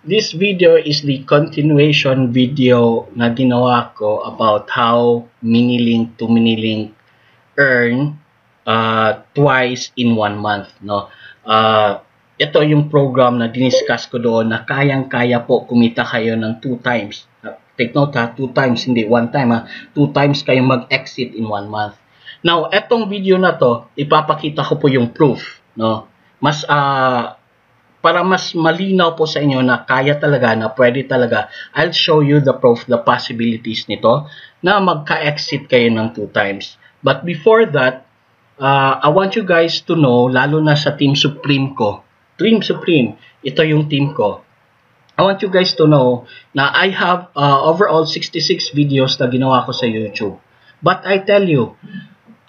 This video is the continuation video na ginawa ko about how Minilink to Minilink earn twice in 1 month. No? Ito yung program na diniscuss ko doon na kayang-kaya po kumita kayo ng 2 times. Take note ha, 2 times, hindi 1 time ha. 2 times kayong mag-exit in 1 month. Now, etong video na to, ipapakita ko po yung proof. No? Para mas malinaw po sa inyo na kaya talaga, na pwede talaga, I'll show you the proof, the possibilities nito na magka-exit kayo ng 2 times. But before that, I want you guys to know, lalo na sa Team Supreme ko, Team Supreme, ito yung team ko. I want you guys to know na I have overall 66 videos na ginawa ko sa YouTube. But I tell you,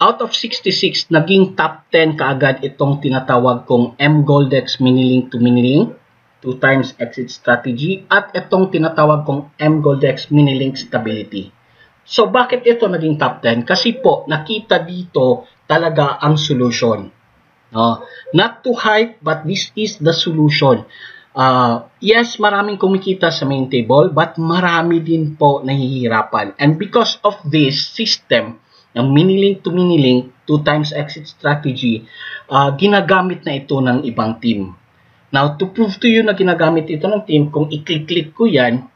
out of 66, naging top 10 kaagad itong tinatawag kong mGoldex Minilink to Minilink, 2 times exit strategy, at itong tinatawag kong mGoldex Minilink Stability. So, bakit ito naging top 10? Kasi po, nakita dito talaga ang solution. No? Not to hype, but this is the solution. Yes, maraming kumikita sa main table, but marami din po nahihirapan. And because of this system, ng Minilink to Minilink, 2 times exit strategy, ginagamit na ito ng ibang team. Now, to prove to you na ginagamit ito ng team, kung i-click ko yan,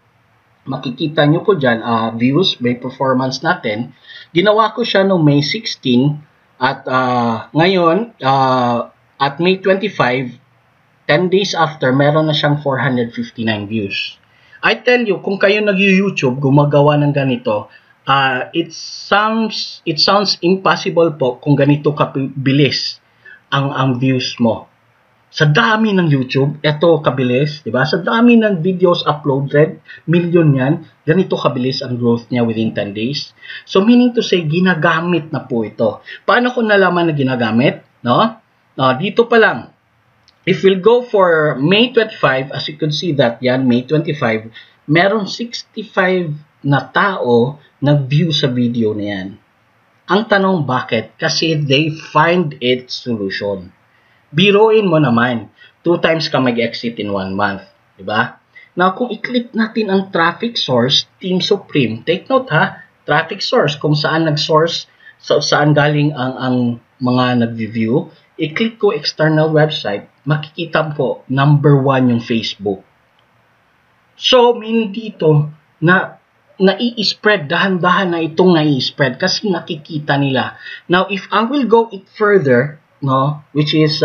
makikita nyo po dyan, views by performance natin. Ginawa ko siya noong May 16 at ngayon, at May 25, 10 days after, meron na siyang 459 views. I tell you, kung kayo nag-YouTube, gumagawa ng ganito, it sounds impossible po kung ganito kabilis ang views mo. Sa dami ng YouTube, ito kabilis, di ba? Sa dami ng videos uploaded, million yan, ganito kabilis ang growth niya within 10 days. So meaning to say, ginagamit na po ito. Paano ko nalaman na ginagamit? No? Dito pa lang. If we'll go for May 25, as you can see that yan, May 25, meron 65 na tao nag-view sa video na yan. Ang tanong bakit? Kasi they find it solution. Biruin mo naman, 2 times ka mag-exit in 1 month. Diba? Now, kung i-click natin ang traffic source, Team Supreme, take note ha, traffic source, kung saan nag-source, saan galing ang mga nag-view, i-click ko external website, makikita po, number 1 yung Facebook. So, meaning dito, na nai-spread, dahan-dahan na itong nai-spread kasi nakikita nila. Now, if I will go it further, no, which is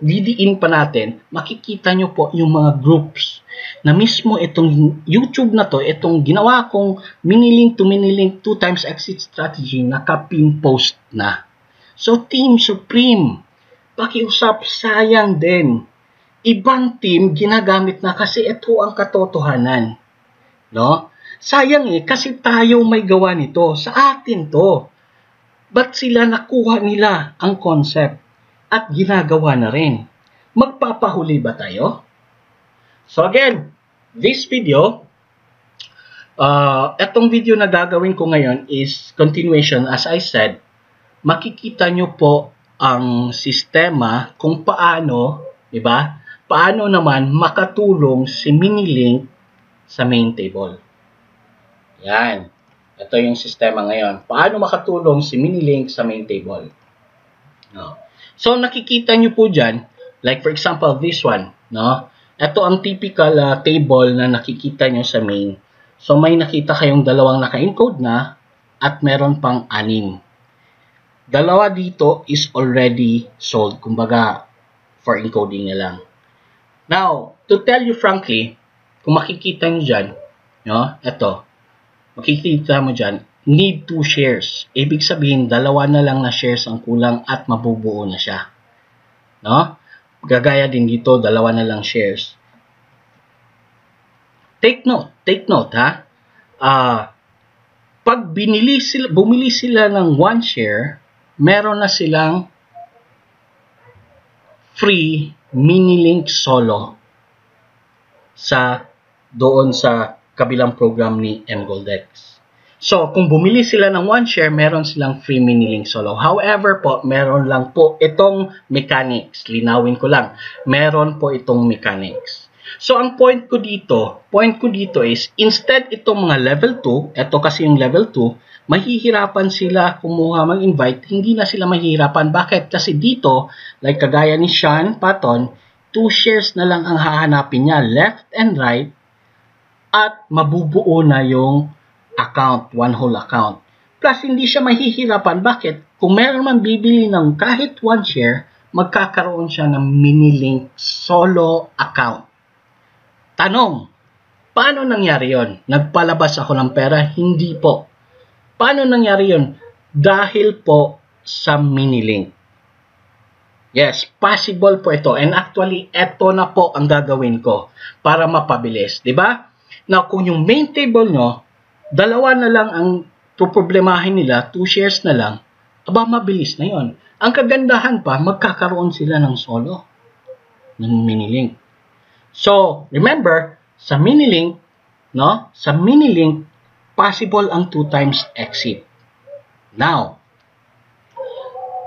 didiin pa natin, makikita nyo po yung mga groups na mismo itong YouTube na to, itong ginawa kong Minilink to Minilink 2 times exit strategy, nakapin post na. So, Team Supreme, pakiusap, sayang din. Ibang team ginagamit na kasi ito ang katotohanan. No? Sayang kasi tayo may gawa nito. Sa atin to. Ba't sila nakuha nila ang concept at ginagawa na rin? Magpapahuli ba tayo? So again, this video, etong video na gagawin ko ngayon is continuation. As I said, makikita nyo po ang sistema kung paano, diba? Paano naman makatulong si Minilink sa main table. Yan. Ito yung sistema ngayon. Paano makatulong si Minilink sa main table? No. So, nakikita nyo po dyan, like for example, this one. No? Ito ang typical table na nakikita nyo sa main. So, may nakita kayong dalawang naka-encode na at meron pang 6. Dalawa dito is already sold. Kumbaga, for encoding na lang. Now, to tell you frankly, kung makikita nyo dyan, no? Ito. Makikita mo dyan, need 2 shares. Ibig sabihin, 2 na lang na shares ang kulang at mabubuo na siya. No? Gagaya din dito, 2 na lang shares. Take note ha. Pag bumili sila ng 1 share, meron na silang free Minilink solo doon sa kabilang program ni mGoldex. So, kung bumili sila ng 1 share, meron silang free Minilink solo. However po, meron lang po itong mechanics. Linawin ko lang. Meron po itong mechanics. So, ang point ko dito is, instead itong mga level 2, ito kasi yung level 2, mahihirapan sila kumuha mag-invite, hindi na sila mahihirapan. Bakit? Kasi dito, like kagaya ni Sean Patton, 2 shares na lang ang hahanapin niya, left and right, at mabubuo na yung account, one whole account. Plus, hindi siya mahihirapan. Bakit? Kung meron man bibili ng kahit 1 share, magkakaroon siya ng mini-link solo account. Tanong, paano nangyari yon? Nagpalabas ako ng pera? Hindi po. Paano nangyari yon? Dahil po sa mini-link. Yes, possible po ito. And actually, ito na po ang gagawin ko para mapabilis. Diba? Now, kung yung main table nyo, dalawa na lang ang problemahin nila, 2 shares na lang, aba, mabilis na yon. Ang kagandahan pa, magkakaroon sila ng solo, ng mini-link. So, remember, sa mini-link, no? Sa mini-link, possible ang 2 times exit. Now,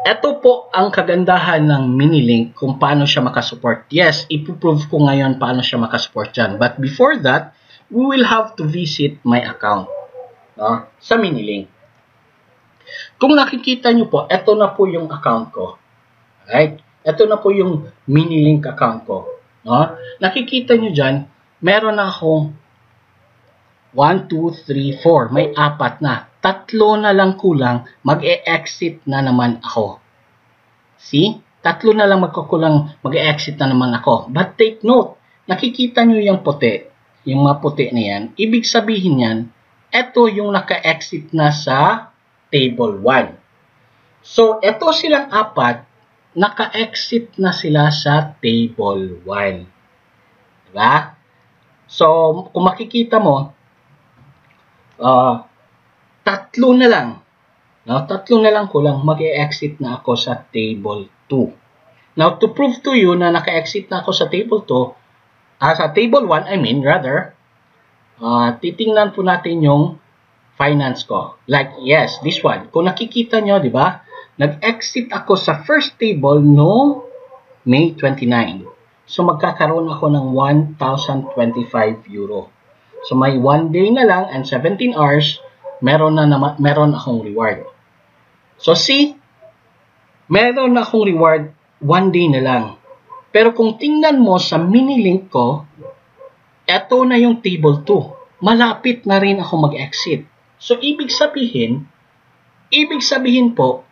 ito po ang kagandahan ng mini-link kung paano siya makasupport. Yes, ipuprove ko ngayon paano siya makasupport dyan. But before that, we will have to visit my account, no? Sa mini-link. Kung nakikita nyo po, ito na po yung account ko. Right? Ito na po yung mini-link account ko. No? Nakikita nyo dyan, meron na akong 1, 2, 3, 4. May 4 na. 3 na lang kulang, mag-e-exit na naman ako. See? 3 na lang magkukulang, mag-e-exit na naman ako. But take note, nakikita nyo yung puti, yung mga puti na yan. Ibig sabihin yan, ito yung naka-exit na sa table 1. So, ito silang 4, naka-exit na sila sa table 1. Diba? So, kung makikita mo, 3 na lang. No? 3 na lang kulang, mag-e-exit na ako sa table 2. Now, to prove to you na naka-exit na ako sa table 2, sa table 1, titingnan po natin yung finance ko. Like, yes, this one. Kung nakikita nyo, di ba? Nag-exit ako sa first table no May 29. So, magkakaroon ako ng 1,025 euro. So, may 1 day na lang and 17 hours, meron akong reward. So, see, meron akong reward 1 day na lang. Pero kung tingnan mo sa mini-link ko, eto na yung table 2. Malapit na rin ako mag-exit. So, ibig sabihin po,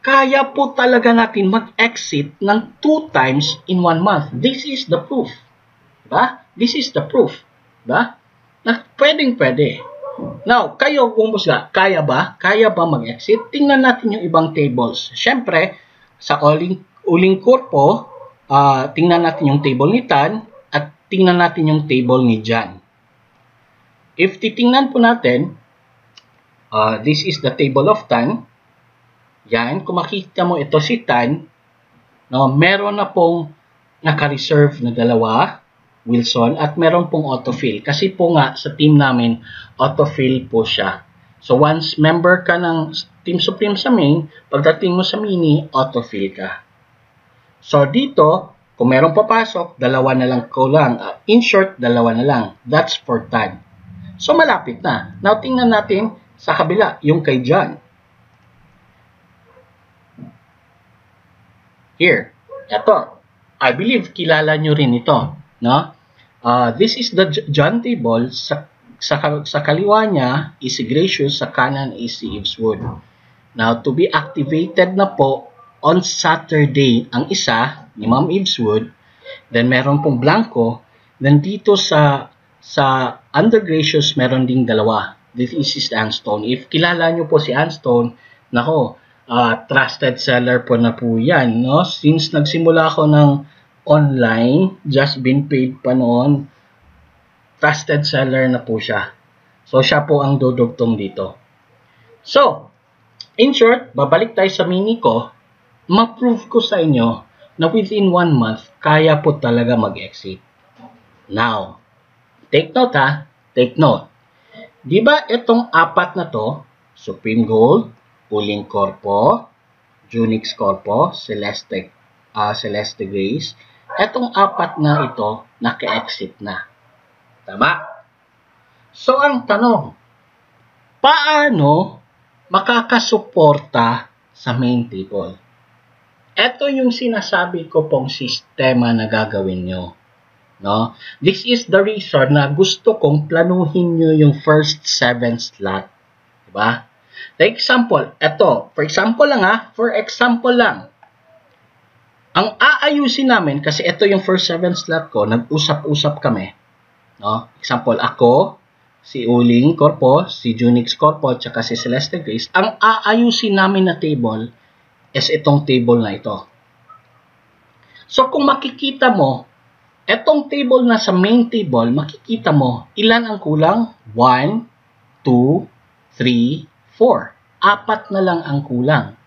kaya po talaga natin mag-exit ng 2 times in 1 month. This is the proof. Diba? This is the proof. Diba? Na pwedeng-pwede. Now, kayo kumusga, kaya ba? Kaya ba mag-exit? Tingnan natin yung ibang tables. Siyempre, sa uling corpo, tingnan natin yung table ni Tan at tingnan natin yung table ni Jan. If titingnan po natin, this is the table of Tan. Yan, kung makikita mo ito si Tan, no, meron na pong naka-reserve na 2, Wilson, at meron pong autofill. Kasi po nga, sa team namin, autofill po siya. So, once member ka ng Team Supreme sa main, pagdating mo sa mini, autofill ka. So, dito, kung meron papasok, 2 na lang kulang. In short, 2 na lang. That's for Tan. So, malapit na. Now, tingnan natin sa kabila, yung kay John. Here, ito. I believe kilala nyo rin ito, no? This is the John table. Sa kaliwa niya is si Gracious, sa kanan is si Ibswood. Now, to be activated na po on Saturday ang isa ni Ma'am Ibswood. Then meron pong blanco. Then dito sa under Gracious meron ding 2. This is Anstone. If kilala nyo po si Anstone, nako, trusted seller po na po yan, no? Since nagsimula ako ng online, just been paid pa noon, trusted seller na po siya. So, siya po ang dudugtong dito. So, in short, babalik tayo sa mini ko, ma-prove ko sa inyo na within 1 month, kaya po talaga mag-exit. Now, take note ha, take note. Diba itong 4 na to, Supreme Gold, Uling Corpo, Junix Corpo, Celeste Grace, etong apat na ito, naka-exit na. Tama? So, ang tanong, paano makakasuporta sa main table? Ito yung sinasabi ko pong sistema na gagawin nyo. No? This is the reason na gusto kong planuhin nyo yung first 7 slot. Diba? Like example, ito. For example lang. Ang aayusin namin, kasi ito yung first 7 slot ko, nag-usap-usap kami. No? Example, ako, si Uling Corpo, si Junix Corpo, tsaka si Celeste Grace. Ang aayusin namin na table is itong table na ito. So, kung makikita mo, itong table na sa main table, makikita mo, ilan ang kulang? 1, 2, 3, 4. 4 na lang ang kulang.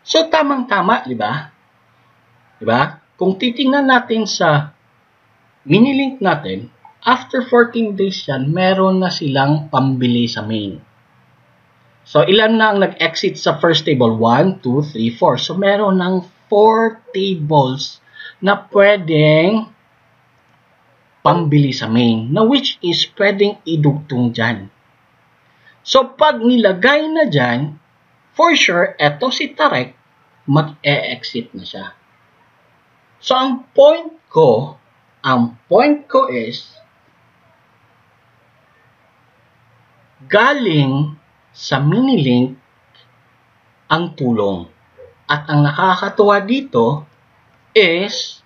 So, tamang-tama, di ba? Diba? Kung titingnan natin sa mini-link natin, after 14 days yan, meron na silang pambili sa main. So, ilan na ang nag-exit sa first table? 1, 2, 3, 4. So, meron ng 4 tables na pwedeng pambili sa main, na which is pwedeng idugtong dyan. So, pag nilagay na dyan, for sure, eto si Tarek, mag-e-exit na siya. So, ang point ko is, galing sa mini-link ang tulong. At ang nakakatuwa dito is,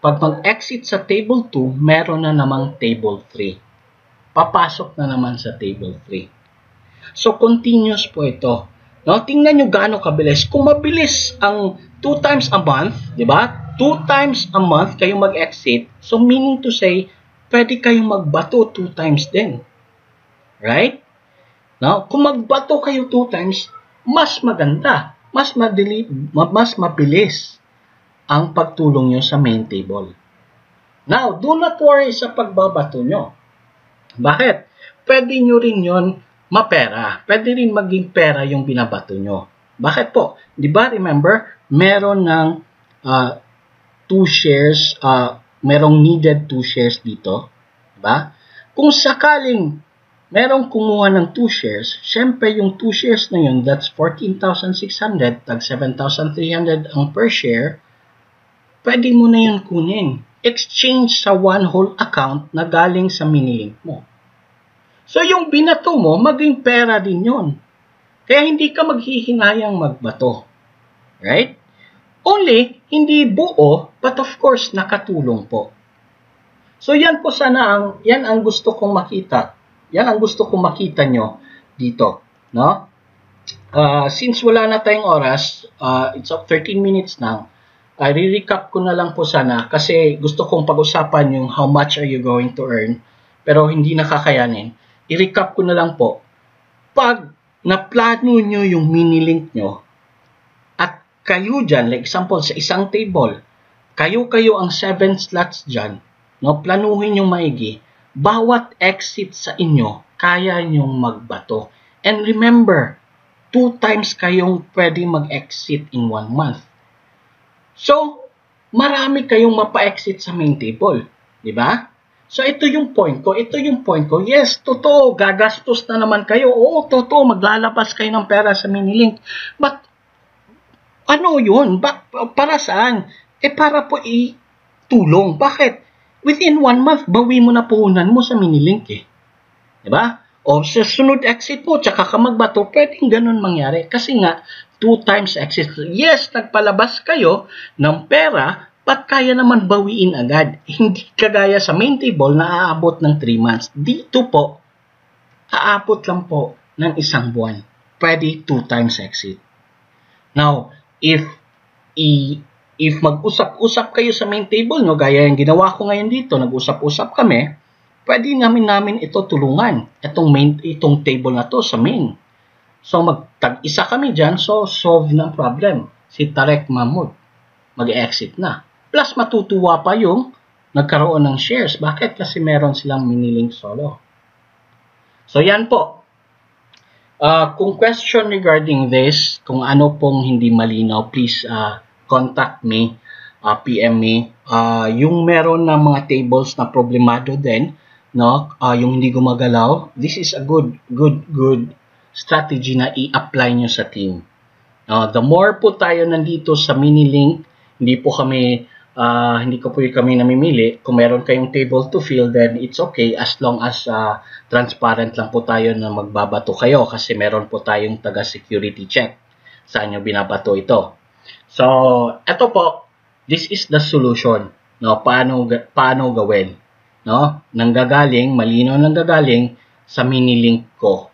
pag mag-exit sa table 2, meron na namang table 3. Papasok na naman sa table 3. So, continuous po ito. No? Tingnan nyo gaano kabilis. Kung mabilis ang 2 times a month, di ba? 2 times a month kayong mag-exit. So, meaning to say, pwede kayong magbato 2 times din. Right? Now, kung magbato kayo 2 times, mas maganda. Mas mabilis ang pagtulong nyo sa main table. Now, do not worry sa pagbabato nyo. Bakit? Pwede nyo rin yon mapera. Pwede rin maging pera yung binabato nyo. Bakit po? Di ba, remember, meron ng 2 shares, merong needed 2 shares dito. Diba? Kung sakaling merong kumuha ng 2 shares, syempre yung 2 shares na yun, that's 14,600, tag 7,300 ang per share, pwede mo na yun kunin. Exchange sa one whole account na galing sa mini-link mo. So yung binato mo, maging pera din yun. Kaya hindi ka maghihinayang magbato. Right? Only, hindi buo, but of course, nakatulong po. So, yan po sana yan ang gusto kong makita. Yan ang gusto kong makita nyo dito. No? Since wala na tayong oras, it's 13 minutes now, i-recap ko na lang po sana kasi gusto kong pag-usapan yung how much are you going to earn, pero hindi nakakayanin. I-recap ko na lang po. Pag naplano nyo yung mini-link nyo, kayo dyan, like example, sa isang table, kayo ang 7 slots dyan, no? Planuhin yung maigi, bawat exit sa inyo, kaya nyong magbato. And remember, 2 times kayong pwede mag-exit in 1 month. So, marami kayong mapa-exit sa main table. Di ba? So, ito yung point ko. Yes, totoo, gagastos na naman kayo. Oo, totoo, maglalabas kayo ng pera sa mini-link. But, ano yun? Para saan? Para po itulong. Bakit? Within 1 month, bawi mo na puhunan mo sa mini-link eh. Diba? O sa sunod exit mo, tsaka ka magbato, pwedeng ganun mangyari. Kasi nga, 2 times exit. Yes, nagpalabas kayo ng pera, but kaya naman bawiin agad. Hindi kagaya sa main table na aabot ng 3 months. Dito po, aabot lang po ng 1 buwan. Pwede 2 times exit. Now, if mag-usap-usap kayo sa main table, no, gaya yung ginawa ko ngayon dito, nag-usap-usap kami, pwede namin ito tulungan, itong table na to sa main. So, magtag-isa kami dyan, so solve ng problem. Si Tarek Mahmoud, mag-exit na. Plus, matutuwa pa yung nagkaroon ng shares. Bakit? Kasi meron silang mini-link solo. So, yan po. Kung question regarding this, kung ano pong hindi malinaw, please contact me. PM me. Yung meron na mga tables na problemado din, no? Yung hindi gumagalaw, this is a good strategy na i-apply nyo sa team. The more po tayo nandito sa mini-link, hindi ko po kami namimili. Kung meron kayong table to fill, then it's okay as long as transparent lang po tayo na magbabato kayo kasi meron po tayong taga-security check. Saan nyo binabato ito? So, eto po, this is the solution. No, paano gawin? No? Malinaw nanggagaling sa mini-link ko.